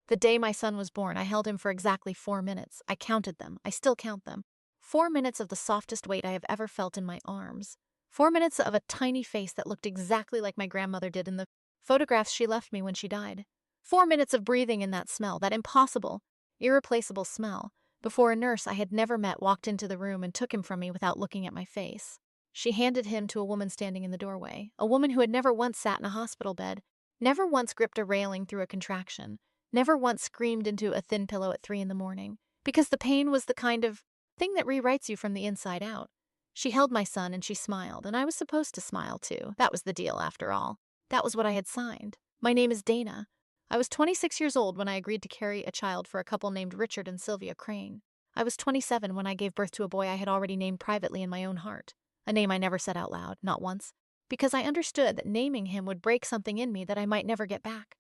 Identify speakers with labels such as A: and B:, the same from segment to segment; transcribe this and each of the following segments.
A: The day my son was born, I held him for exactly 4 minutes. I counted them. I still count them. 4 minutes of the softest weight I have ever felt in my arms. 4 minutes of a tiny face that looked exactly like my grandmother did in the photographs she left me when she died. 4 minutes of breathing in that smell, that impossible, irreplaceable smell, before a nurse I had never met walked into the room and took him from me without looking at my face. She handed him to a woman standing in the doorway, a woman who had never once sat in a hospital bed, never once gripped a railing through a contraction, never once screamed into a thin pillow at 3 in the morning, because the pain was the kind of thing that rewrites you from the inside out. She held my son and she smiled, and I was supposed to smile too. That was the deal, after all. That was what I had signed. My name is Dana. I was 26 years old when I agreed to carry a child for a couple named Richard and Sylvia Crane. I was 27 when I gave birth to a boy I had already named privately in my own heart, a name I never said out loud, not once, because I understood that naming him would break something in me that I might never get back.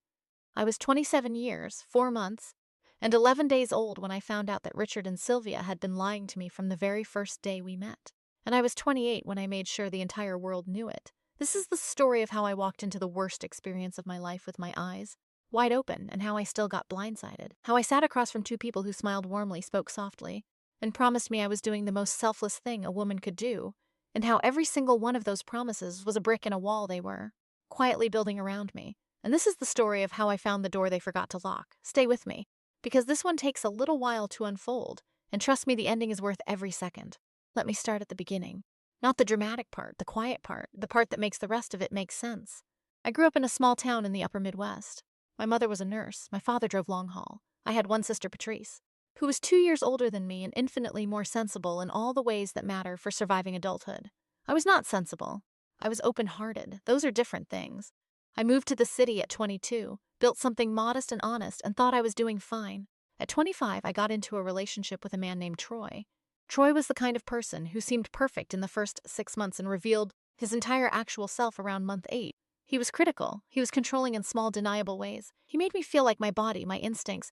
A: I was 27 years, 4 months, and 11 days old when I found out that Richard and Sylvia had been lying to me from the very first day we met. And I was 28 when I made sure the entire world knew it. This is the story of how I walked into the worst experience of my life with my eyes wide open, and how I still got blindsided. How I sat across from two people who smiled warmly, spoke softly, and promised me I was doing the most selfless thing a woman could do, and how every single one of those promises was a brick in a wall they were, quietly building around me. And this is the story of how I found the door they forgot to lock. Stay with me, because this one takes a little while to unfold, and trust me, the ending is worth every second. Let me start at the beginning. Not the dramatic part, the quiet part, the part that makes the rest of it make sense. I grew up in a small town in the upper Midwest. My mother was a nurse. My father drove long haul. I had one sister, Patrice, who was 2 years older than me and infinitely more sensible in all the ways that matter for surviving adulthood. I was not sensible. I was open-hearted. Those are different things. I moved to the city at 22, built something modest and honest, and thought I was doing fine. At 25, I got into a relationship with a man named Troy. Troy was the kind of person who seemed perfect in the first 6 months and revealed his entire actual self around month 8. He was critical. He was controlling in small, deniable ways. He made me feel like my body, my instincts,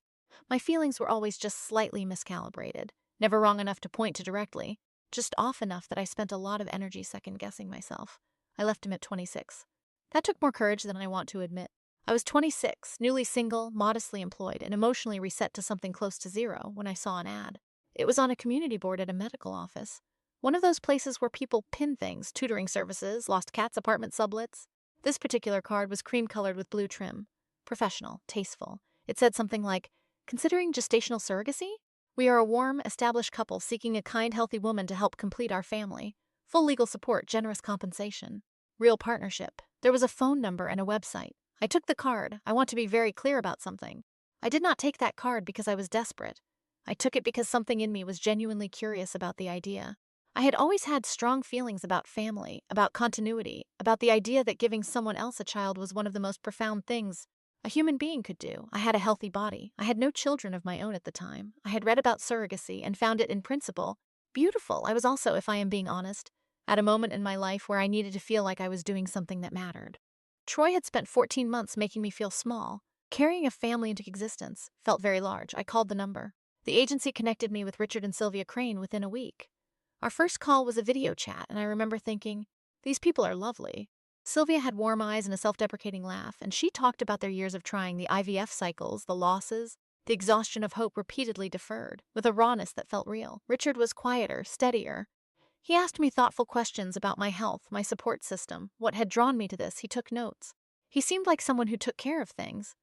A: my feelings were always just slightly miscalibrated, never wrong enough to point to directly, just off enough that I spent a lot of energy second-guessing myself. I left him at 26. That took more courage than I want to admit. I was 26, newly single, modestly employed, and emotionally reset to something close to zero when I saw an ad. It was on a community board at a medical office. One of those places where people pin things, tutoring services, lost cats apartment sublets. This particular card was cream-colored with blue trim. Professional, tasteful. It said something like, "Considering gestational surrogacy? We are a warm, established couple seeking a kind, healthy woman to help complete our family. Full legal support, generous compensation. Real partnership." There was a phone number and a website. I took the card. I want to be very clear about something. I did not take that card because I was desperate. I took it because something in me was genuinely curious about the idea. I had always had strong feelings about family, about continuity, about the idea that giving someone else a child was one of the most profound things a human being could do. I had a healthy body. I had no children of my own at the time. I had read about surrogacy and found it in principle beautiful. I was also, if I am being honest, at a moment in my life where I needed to feel like I was doing something that mattered. Troy had spent 14 months making me feel small. Carrying a family into existence felt very large. I called the number. The agency connected me with Richard and Sylvia Crane within a week. Our first call was a video chat, and I remember thinking, these people are lovely. Sylvia had warm eyes and a self-deprecating laugh, and she talked about their years of trying the IVF cycles, the losses, the exhaustion of hope repeatedly deferred, with a rawness that felt real. Richard was quieter, steadier. He asked me thoughtful questions about my health, my support system, what had drawn me to this. He took notes. He seemed like someone who took care of things.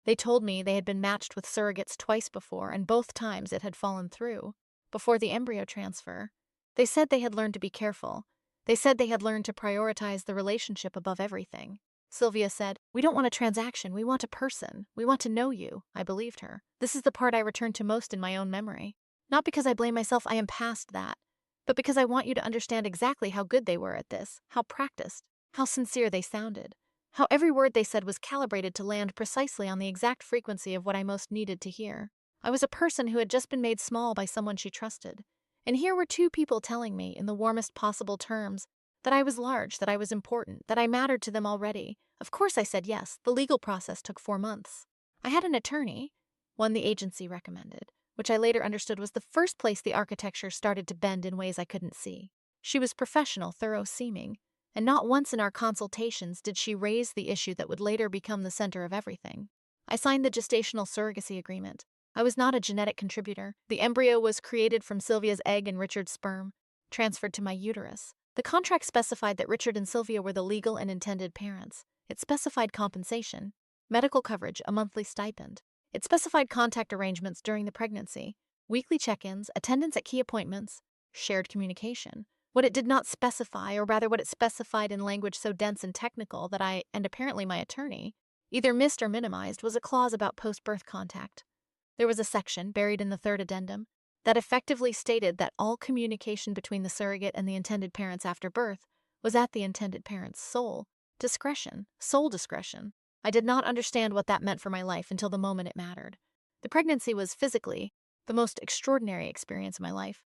A: They told me they had been matched with surrogates twice before, and both times it had fallen through. Before the embryo transfer, they said they had learned to be careful. They said they had learned to prioritize the relationship above everything. Sylvia said, "We don't want a transaction, we want a person. We want to know you." I believed her. This is the part I return to most in my own memory. Not because I blame myself, I am past that, but because I want you to understand exactly how good they were at this, how practiced, how sincere they sounded, how every word they said was calibrated to land precisely on the exact frequency of what I most needed to hear. I was a person who had just been made small by someone she trusted. And here were two people telling me, in the warmest possible terms, that I was large, that I was important, that I mattered to them already. Of course I said yes. The legal process took 4 months. I had an attorney, one the agency recommended, which I later understood was the first place the architecture started to bend in ways I couldn't see. She was professional, thorough-seeming, and not once in our consultations did she raise the issue that would later become the center of everything. I signed the gestational surrogacy agreement. I was not a genetic contributor. The embryo was created from Sylvia's egg and Richard's sperm, transferred to my uterus. The contract specified that Richard and Sylvia were the legal and intended parents. It specified compensation, medical coverage, a monthly stipend. It specified contact arrangements during the pregnancy, weekly check-ins, attendance at key appointments, shared communication. What it did not specify, or rather what it specified in language so dense and technical that I, and apparently my attorney, either missed or minimized, was a clause about post-birth contact. There was a section, buried in the third addendum, that effectively stated that all communication between the surrogate and the intended parents after birth was at the intended parent's sole discretion. I did not understand what that meant for my life until the moment it mattered. The pregnancy was physically the most extraordinary experience of my life.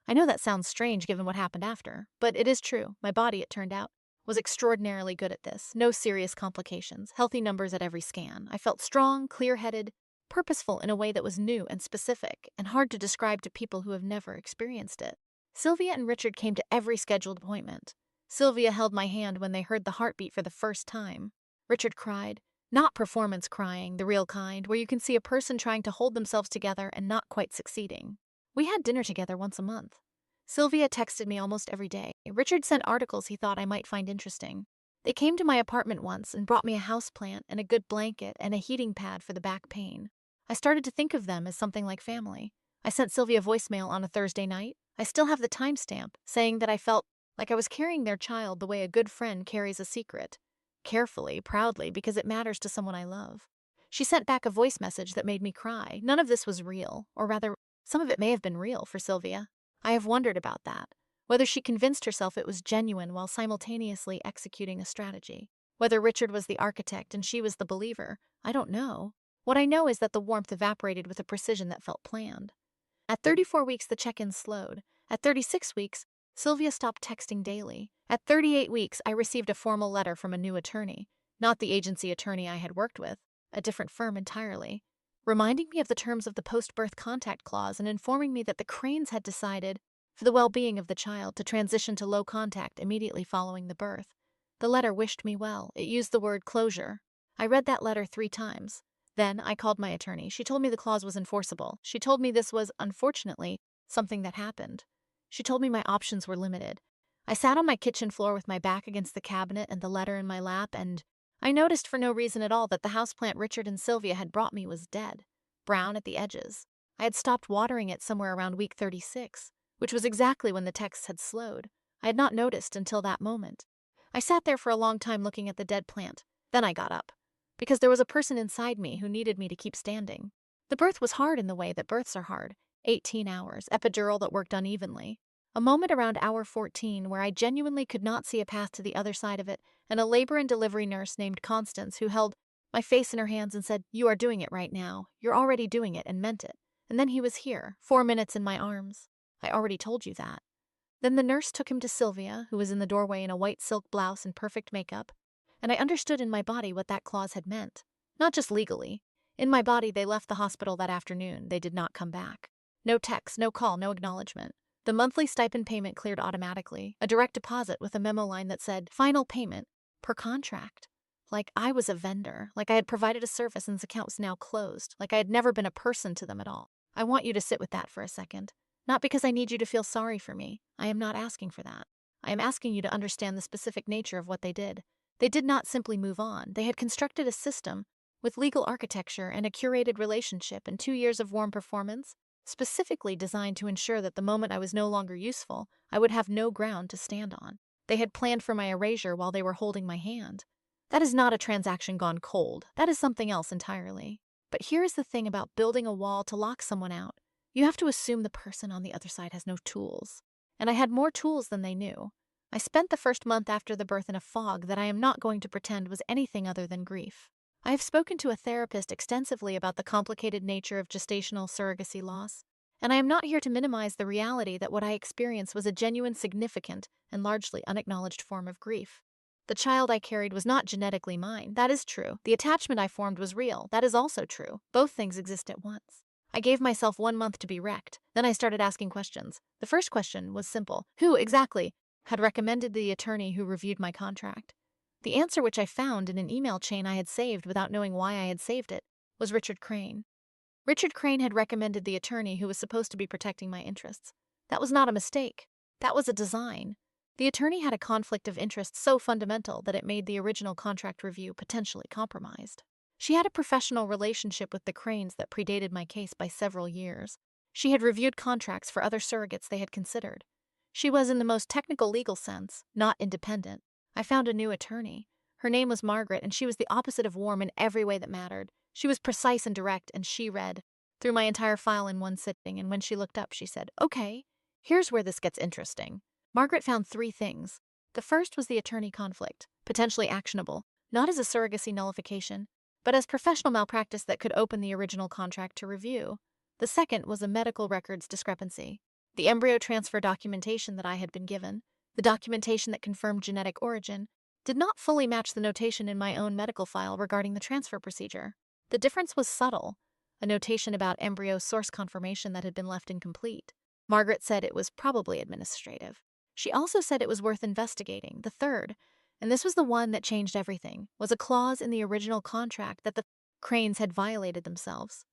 A: I know that sounds strange given what happened after, but it is true. My body, it turned out, was extraordinarily good at this. No serious complications, healthy numbers at every scan. I felt strong, clear-headed, purposeful in a way that was new and specific and hard to describe to people who have never experienced it. Sylvia and Richard came to every scheduled appointment. Sylvia held my hand when they heard the heartbeat for the first time. Richard cried, not performance crying, the real kind, where you can see a person trying to hold themselves together and not quite succeeding. We had dinner together once a month. Sylvia texted me almost every day. Richard sent articles he thought I might find interesting. They came to my apartment once and brought me a houseplant and a good blanket and a heating pad for the back pain. I started to think of them as something like family. I sent Sylvia voicemail on a Thursday night. I still have the timestamp, saying that I felt like I was carrying their child the way a good friend carries a secret. Carefully, proudly, because it matters to someone I love. She sent back a voice message that made me cry. None of this was real, or rather, some of it may have been real for Sylvia. I have wondered about that, whether she convinced herself it was genuine while simultaneously executing a strategy. Whether Richard was the architect and she was the believer, I don't know. What I know is that the warmth evaporated with a precision that felt planned. At 34 weeks, the check-in slowed. At 36 weeks, Sylvia stopped texting daily. At 38 weeks, I received a formal letter from a new attorney, not the agency attorney I had worked with, a different firm entirely, reminding me of the terms of the post-birth contact clause and informing me that the Cranes had decided, for the well-being of the child, to transition to low contact immediately following the birth. The letter wished me well. It used the word closure. I read that letter 3 times. Then I called my attorney. She told me the clause was enforceable. She told me this was, unfortunately, something that happened. She told me my options were limited. I sat on my kitchen floor with my back against the cabinet and the letter in my lap, and I noticed for no reason at all that the houseplant Richard and Sylvia had brought me was dead, brown at the edges. I had stopped watering it somewhere around week 36, which was exactly when the texts had slowed. I had not noticed until that moment. I sat there for a long time looking at the dead plant. Then I got up, because there was a person inside me who needed me to keep standing. The birth was hard in the way that births are hard. 18 hours, epidural that worked unevenly. A moment around hour 14 where I genuinely could not see a path to the other side of it, and a labor and delivery nurse named Constance who held my face in her hands and said, "You are doing it right now. You're already doing it," and meant it. And then he was here, 4 minutes in my arms. I already told you that. Then the nurse took him to Sylvia, who was in the doorway in a white silk blouse and perfect makeup, and I understood in my body what that clause had meant. Not just legally. In my body, they left the hospital that afternoon. They did not come back. No text, no call, no acknowledgement. The monthly stipend payment cleared automatically, a direct deposit with a memo line that said, "Final payment, per contract." Like I was a vendor, like I had provided a service and this account was now closed, like I had never been a person to them at all. I want you to sit with that for a second. Not because I need you to feel sorry for me. I am not asking for that. I am asking you to understand the specific nature of what they did. They did not simply move on. They had constructed a system with legal architecture and a curated relationship and 2 years of warm performance, specifically designed to ensure that the moment I was no longer useful, I would have no ground to stand on. They had planned for my erasure while they were holding my hand. That is not a transaction gone cold. That is something else entirely. But here is the thing about building a wall to lock someone out. You have to assume the person on the other side has no tools. And I had more tools than they knew. I spent the first month after the birth in a fog that I am not going to pretend was anything other than grief. I have spoken to a therapist extensively about the complicated nature of gestational surrogacy loss, and I am not here to minimize the reality that what I experienced was a genuine, significant, and largely unacknowledged form of grief. The child I carried was not genetically mine. That is true. The attachment I formed was real. That is also true. Both things exist at once. I gave myself 1 month to be wrecked. Then I started asking questions. The first question was simple. Who, exactly, had recommended the attorney who reviewed my contract? The answer, which I found in an email chain I had saved without knowing why I had saved it, was Richard Crane. Richard Crane had recommended the attorney who was supposed to be protecting my interests. That was not a mistake. That was a design. The attorney had a conflict of interest so fundamental that it made the original contract review potentially compromised. She had a professional relationship with the Cranes that predated my case by several years. She had reviewed contracts for other surrogates they had considered. She was, in the most technical legal sense, not independent. I found a new attorney. Her name was Margaret, and she was the opposite of warm in every way that mattered. She was precise and direct, and she read through my entire file in one sitting, and when she looked up, she said, "Okay, here's where this gets interesting." Margaret found 3 things. The first was the attorney conflict, potentially actionable, not as a surrogacy nullification, but as professional malpractice that could open the original contract to review. The second was a medical records discrepancy. The embryo transfer documentation that I had been given, the documentation that confirmed genetic origin, did not fully match the notation in my own medical file regarding the transfer procedure. The difference was subtle, a notation about embryo source confirmation that had been left incomplete. Margaret said it was probably administrative. She also said it was worth investigating. The third, and this was the one that changed everything, was a clause in the original contract that the Cranes had violated themselves.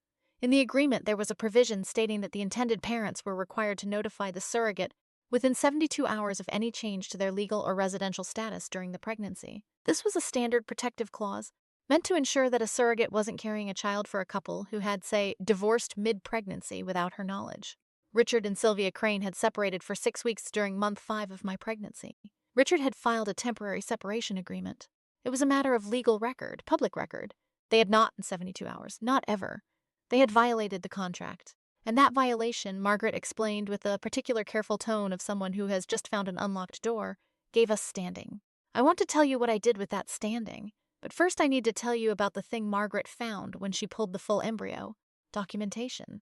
A: In the agreement, there was a provision stating that the intended parents were required to notify the surrogate within 72 hours of any change to their legal or residential status during the pregnancy. This was a standard protective clause meant to ensure that a surrogate wasn't carrying a child for a couple who had, say, divorced mid-pregnancy without her knowledge. Richard and Sylvia Crane had separated for 6 weeks during month 5 of my pregnancy. Richard had filed a temporary separation agreement. It was a matter of legal record, public record. They had not in 72 hours, not ever. They had violated the contract. And that violation, Margaret explained with a particular careful tone of someone who has just found an unlocked door, gave us standing. I want to tell you what I did with that standing, but first I need to tell you about the thing Margaret found when she pulled the full embryo: documentation.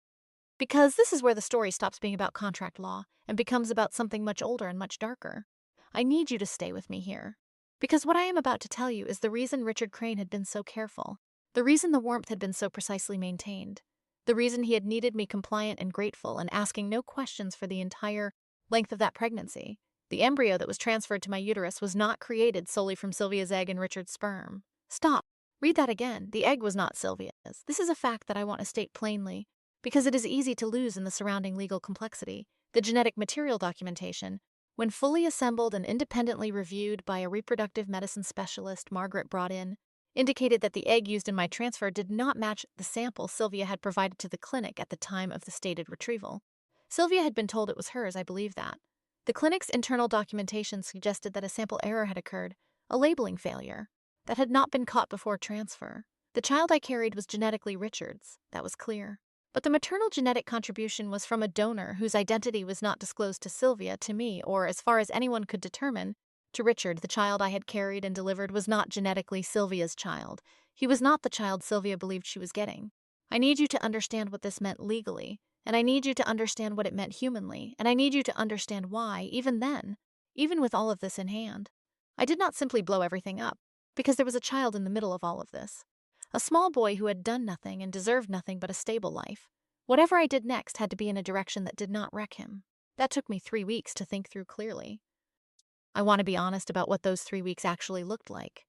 A: Because this is where the story stops being about contract law and becomes about something much older and much darker. I need you to stay with me here. Because what I am about to tell you is the reason Richard Crane had been so careful, the reason the warmth had been so precisely maintained, the reason he had needed me compliant and grateful and asking no questions for the entire length of that pregnancy. The embryo that was transferred to my uterus was not created solely from Sylvia's egg and Richard's sperm. Stop. Read that again. The egg was not Sylvia's. This is a fact that I want to state plainly, because it is easy to lose in the surrounding legal complexity. The genetic material documentation, when fully assembled and independently reviewed by a reproductive medicine specialist Margaret brought in, indicated that the egg used in my transfer did not match the sample Sylvia had provided to the clinic at the time of the stated retrieval. Sylvia had been told it was hers, I believe that. The clinic's internal documentation suggested that a sample error had occurred, a labeling failure, that had not been caught before transfer. The child I carried was genetically Richard's, that was clear. But the maternal genetic contribution was from a donor whose identity was not disclosed to Sylvia, to me, or, as far as anyone could determine, to Richard. The child I had carried and delivered was not genetically Sylvia's child. He was not the child Sylvia believed she was getting. I need you to understand what this meant legally, and I need you to understand what it meant humanly, and I need you to understand why, even then, even with all of this in hand, I did not simply blow everything up, because there was a child in the middle of all of this. A small boy who had done nothing and deserved nothing but a stable life. Whatever I did next had to be in a direction that did not wreck him. That took me 3 weeks to think through clearly. I want to be honest about what those 3 weeks actually looked like.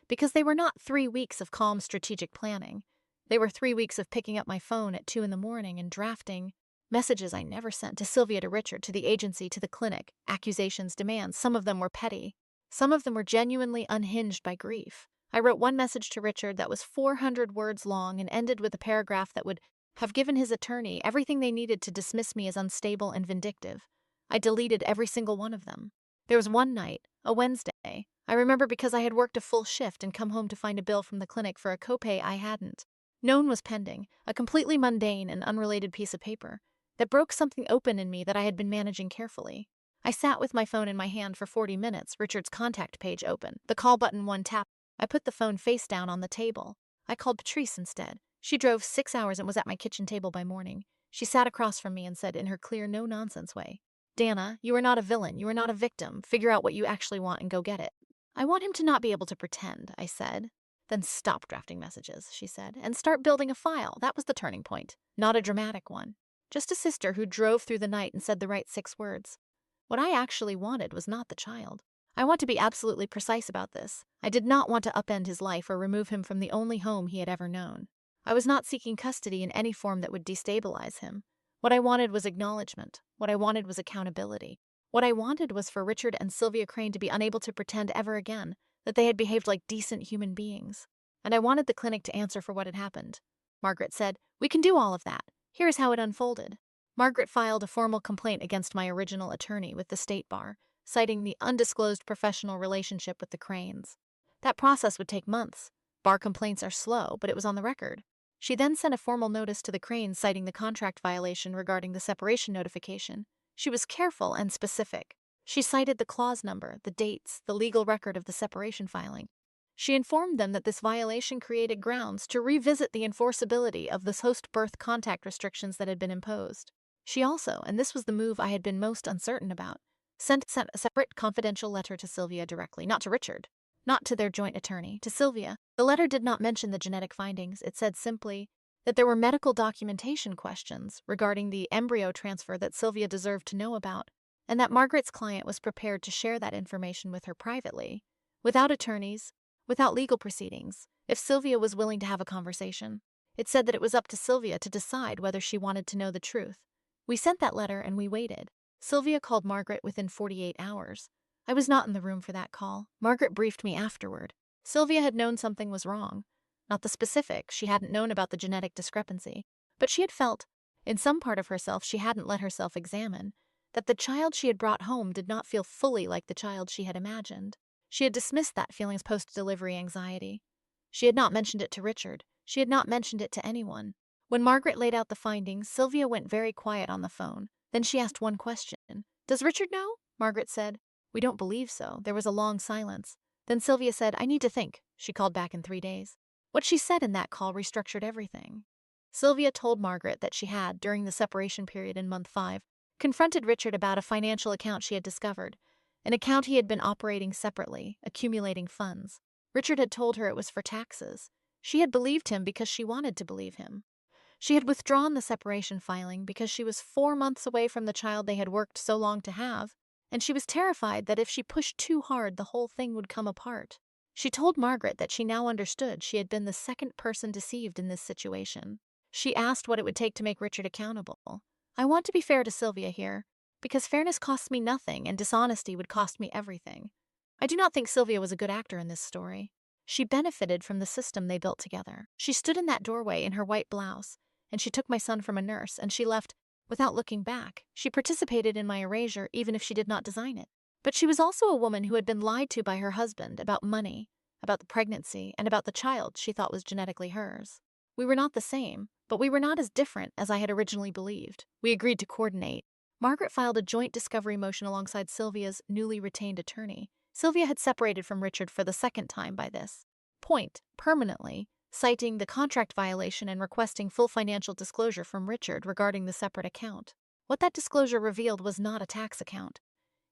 A: Because they were not 3 weeks of calm strategic planning. They were 3 weeks of picking up my phone at 2 in the morning and drafting messages I never sent to Sylvia, to Richard, to the agency, to the clinic, accusations, demands. Some of them were petty. Some of them were genuinely unhinged by grief. I wrote one message to Richard that was 400 words long and ended with a paragraph that would have given his attorney everything they needed to dismiss me as unstable and vindictive. I deleted every single one of them. There was one night, a Wednesday, I remember, because I had worked a full shift and come home to find a bill from the clinic for a copay I hadn't known was pending, a completely mundane and unrelated piece of paper that broke something open in me that I had been managing carefully. I sat with my phone in my hand for 40 minutes, Richard's contact page open, the call button one tap. I put the phone face down on the table. I called Patrice instead. She drove 6 hours and was at my kitchen table by morning. She sat across from me and said in her clear, no-nonsense way, "Dana, you are not a villain. You are not a victim. Figure out what you actually want and go get it." "I want him to not be able to pretend," I said. "Then stop drafting messages," she said, "and start building a file." That was the turning point. Not a dramatic one. Just a sister who drove through the night and said the right 6 words. What I actually wanted was not the child. I want to be absolutely precise about this. I did not want to upend his life or remove him from the only home he had ever known. I was not seeking custody in any form that would destabilize him. What I wanted was acknowledgement. What I wanted was accountability. What I wanted was for Richard and Sylvia Crane to be unable to pretend ever again that they had behaved like decent human beings. And I wanted the clinic to answer for what had happened. Margaret said, "We can do all of that. Here is how it unfolded." Margaret filed a formal complaint against my original attorney with the State Bar, citing the undisclosed professional relationship with the Cranes. That process would take months. Bar complaints are slow, but it was on the record. She then sent a formal notice to the Cranes citing the contract violation regarding the separation notification. She was careful and specific. She cited the clause number, the dates, the legal record of the separation filing. She informed them that this violation created grounds to revisit the enforceability of the post-birth contact restrictions that had been imposed. She also, and this was the move I had been most uncertain about, sent a separate confidential letter to Sylvia directly, not to Richard, not to their joint attorney, to Sylvia. The letter did not mention the genetic findings. It said simply that there were medical documentation questions regarding the embryo transfer that Sylvia deserved to know about, and that Margaret's client was prepared to share that information with her privately, without attorneys, without legal proceedings, if Sylvia was willing to have a conversation. It said that it was up to Sylvia to decide whether she wanted to know the truth. We sent that letter and we waited. Sylvia called Margaret within 48 hours. I was not in the room for that call. Margaret briefed me afterward. Sylvia had known something was wrong. Not the specifics, she hadn't known about the genetic discrepancy, but she had felt, in some part of herself she hadn't let herself examine, that the child she had brought home did not feel fully like the child she had imagined. She had dismissed that feeling's post-delivery anxiety. She had not mentioned it to Richard. She had not mentioned it to anyone. When Margaret laid out the findings, Sylvia went very quiet on the phone. Then she asked one question. "Does Richard know?" Margaret said. "We don't believe so." There was a long silence. Then Sylvia said, "I need to think." She called back in 3 days. What she said in that call restructured everything. Sylvia told Margaret that she had, during the separation period in month 5, confronted Richard about a financial account she had discovered, an account he had been operating separately, accumulating funds. Richard had told her it was for taxes. She had believed him because she wanted to believe him. She had withdrawn the separation filing because she was 4 months away from the child they had worked so long to have, and she was terrified that if she pushed too hard, the whole thing would come apart. She told Margaret that she now understood she had been the second person deceived in this situation. She asked what it would take to make Richard accountable. I want to be fair to Sylvia here, because fairness costs me nothing and dishonesty would cost me everything. I do not think Sylvia was a good actor in this story. She benefited from the system they built together. She stood in that doorway in her white blouse, and she took my son from a nurse, and she left without looking back. She participated in my erasure even if she did not design it. But she was also a woman who had been lied to by her husband about money, about the pregnancy, and about the child she thought was genetically hers. We were not the same, but we were not as different as I had originally believed. We agreed to coordinate. Margaret filed a joint discovery motion alongside Sylvia's newly retained attorney. Sylvia had separated from Richard for the second time by this point, permanently, citing the contract violation and requesting full financial disclosure from Richard regarding the separate account. What that disclosure revealed was not a tax account.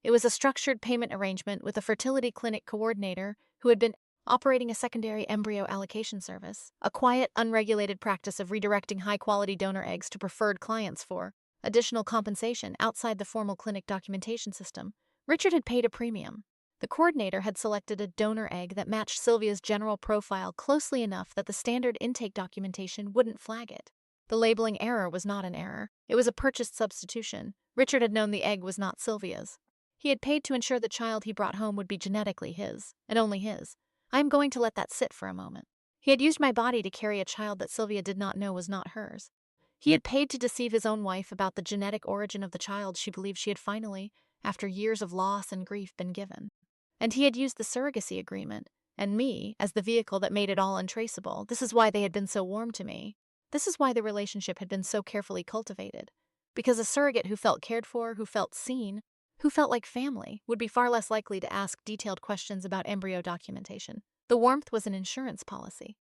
A: It was a structured payment arrangement with a fertility clinic coordinator who had been operating a secondary embryo allocation service, a quiet, unregulated practice of redirecting high-quality donor eggs to preferred clients for additional compensation outside the formal clinic documentation system. Richard had paid a premium. The coordinator had selected a donor egg that matched Sylvia's general profile closely enough that the standard intake documentation wouldn't flag it. The labeling error was not an error. It was a purchased substitution. Richard had known the egg was not Sylvia's. He had paid to ensure the child he brought home would be genetically his, and only his. I am going to let that sit for a moment. He had used my body to carry a child that Sylvia did not know was not hers. He had paid to deceive his own wife about the genetic origin of the child she believed she had finally, after years of loss and grief, been given. And he had used the surrogacy agreement, and me, as the vehicle that made it all untraceable. This is why they had been so warm to me. This is why the relationship had been so carefully cultivated. Because a surrogate who felt cared for, who felt seen, who felt like family, would be far less likely to ask detailed questions about embryo documentation. The warmth was an insurance policy.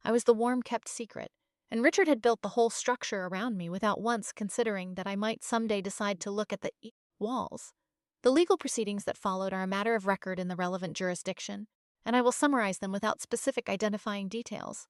A: I was the warm-kept secret, and Richard had built the whole structure around me without once considering that I might someday decide to look at the walls. The legal proceedings that followed are a matter of record in the relevant jurisdiction, and I will summarize them without specific identifying details.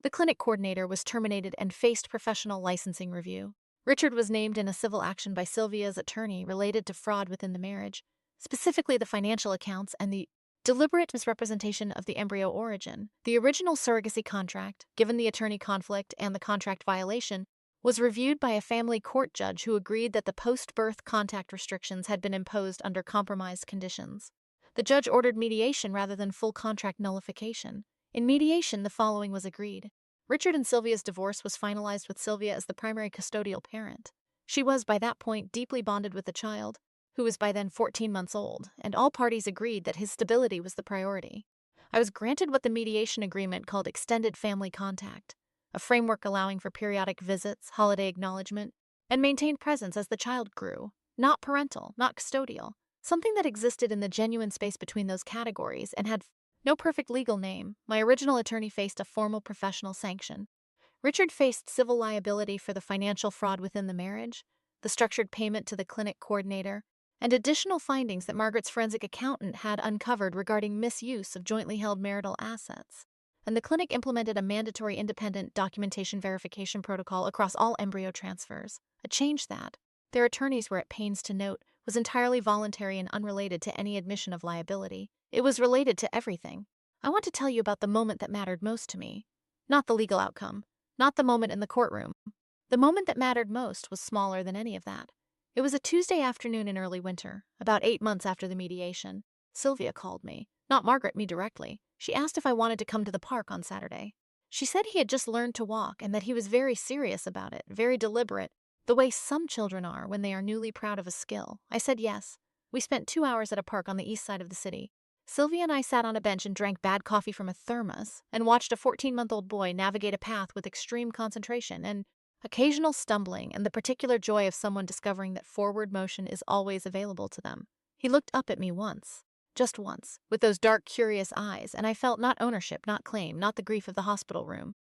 A: The clinic coordinator was terminated and faced professional licensing review. Richard was named in a civil action by Sylvia's attorney related to fraud within the marriage, specifically the financial accounts and the Deliberate misrepresentation of the embryo origin. The original surrogacy contract, given the attorney conflict and the contract violation, was reviewed by a family court judge who agreed that the post-birth contact restrictions had been imposed under compromised conditions. The judge ordered mediation rather than full contract nullification. In mediation, the following was agreed. Richard and Sylvia's divorce was finalized with Sylvia as the primary custodial parent. She was, by that point, deeply bonded with the child, who was by then 14 months old, and all parties agreed that his stability was the priority. I was granted what the mediation agreement called extended family contact, a framework allowing for periodic visits, holiday acknowledgement, and maintained presence as the child grew. Not parental, not custodial, something that existed in the genuine space between those categories and had no perfect legal name. My original attorney faced a formal professional sanction. Richard faced civil liability for the financial fraud within the marriage, the structured payment to the clinic coordinator, and additional findings that Margaret's forensic accountant had uncovered regarding misuse of jointly held marital assets. And the clinic implemented a mandatory independent documentation verification protocol across all embryo transfers, a change that, their attorneys were at pains to note, was entirely voluntary and unrelated to any admission of liability. It was related to everything. I want to tell you about the moment that mattered most to me. Not the legal outcome, not the moment in the courtroom. The moment that mattered most was smaller than any of that. It was a Tuesday afternoon in early winter, about 8 months after the mediation. Sylvia called me, not Margaret, me directly. She asked if I wanted to come to the park on Saturday. She said he had just learned to walk and that he was very serious about it, very deliberate, the way some children are when they are newly proud of a skill. I said yes. We spent 2 hours at a park on the east side of the city. Sylvia and I sat on a bench and drank bad coffee from a thermos and watched a 14-month-old boy navigate a path with extreme concentration and occasional stumbling and the particular joy of someone discovering that forward motion is always available to them. He looked up at me once, just once, with those dark, curious eyes, and I felt not ownership, not claim, not the grief of the hospital room.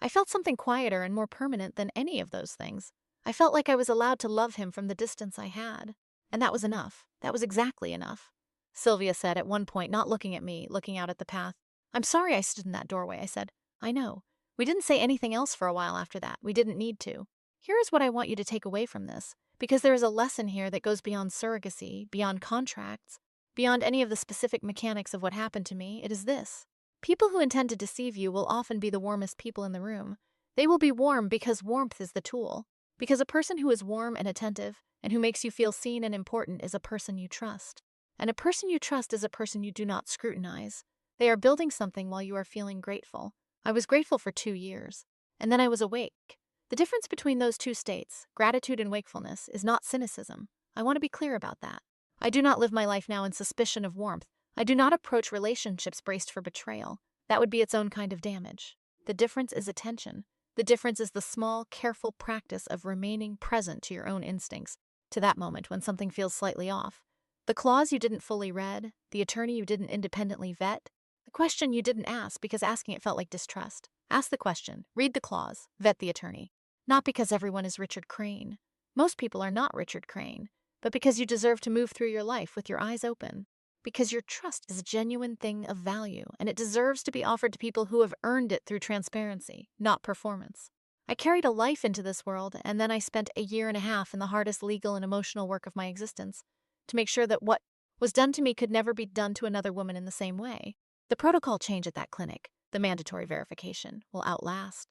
A: I felt something quieter and more permanent than any of those things. I felt like I was allowed to love him from the distance I had. And that was enough. That was exactly enough. Sylvia said at one point, not looking at me, looking out at the path. I'm sorry I stood in that doorway, I said. I know. We didn't say anything else for a while after that. We didn't need to. Here is what I want you to take away from this, because there is a lesson here that goes beyond surrogacy, beyond contracts, beyond any of the specific mechanics of what happened to me. It is this. People who intend to deceive you will often be the warmest people in the room. They will be warm because warmth is the tool. Because a person who is warm and attentive and who makes you feel seen and important is a person you trust. And a person you trust is a person you do not scrutinize. They are building something while you are feeling grateful. I was grateful for 2 years, and then I was awake. The difference between those two states, gratitude and wakefulness, is not cynicism. I want to be clear about that. I do not live my life now in suspicion of warmth. I do not approach relationships braced for betrayal. That would be its own kind of damage. The difference is attention. The difference is the small, careful practice of remaining present to your own instincts, to that moment when something feels slightly off. The clause you didn't fully read, the attorney you didn't independently vet, the question you didn't ask because asking it felt like distrust. Ask the question, read the clause, vet the attorney. Not because everyone is Richard Crane. Most people are not Richard Crane, but because you deserve to move through your life with your eyes open. Because your trust is a genuine thing of value, and it deserves to be offered to people who have earned it through transparency, not performance. I carried a life into this world, and then I spent a year and a half in the hardest legal and emotional work of my existence to make sure that what was done to me could never be done to another woman in the same way. The protocol change at that clinic, the mandatory verification, will outlast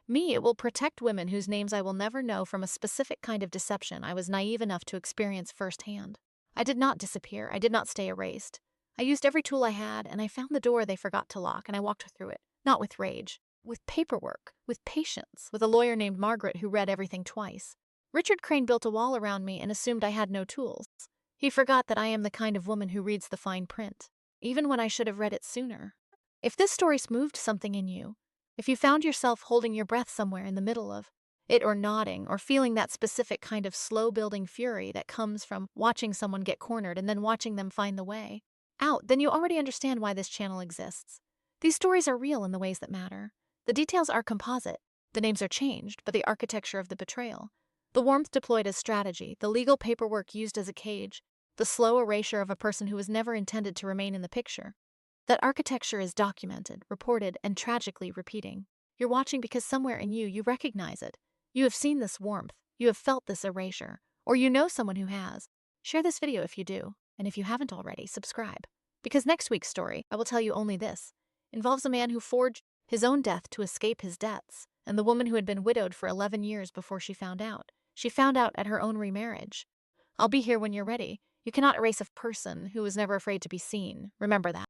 A: me. It will protect women whose names I will never know from a specific kind of deception I was naive enough to experience firsthand. I did not disappear. I did not stay erased. I used every tool I had, and I found the door they forgot to lock, and I walked through it, not with rage, with paperwork, with patience, with a lawyer named Margaret who read everything twice. Richard Crane built a wall around me and assumed I had no tools. He forgot that I am the kind of woman who reads the fine print, even when I should have read it sooner. If this story moved something in you, if you found yourself holding your breath somewhere in the middle of it or nodding or feeling that specific kind of slow-building fury that comes from watching someone get cornered and then watching them find the way out, then you already understand why this channel exists. These stories are real in the ways that matter. The details are composite. The names are changed, but the architecture of the betrayal, the warmth deployed as strategy, the legal paperwork used as a cage, the slow erasure of a person who was never intended to remain in the picture. That architecture is documented, reported, and tragically repeating. You're watching because somewhere in you recognize it. You have seen this warmth, you have felt this erasure, or you know someone who has. Share this video if you do, and if you haven't already, subscribe. Because next week's story, I will tell you only this, involves a man who forged his own death to escape his debts, and the woman who had been widowed for 11 years before she found out. She found out at her own remarriage. I'll be here when you're ready. You cannot erase a person who was never afraid to be seen. Remember that.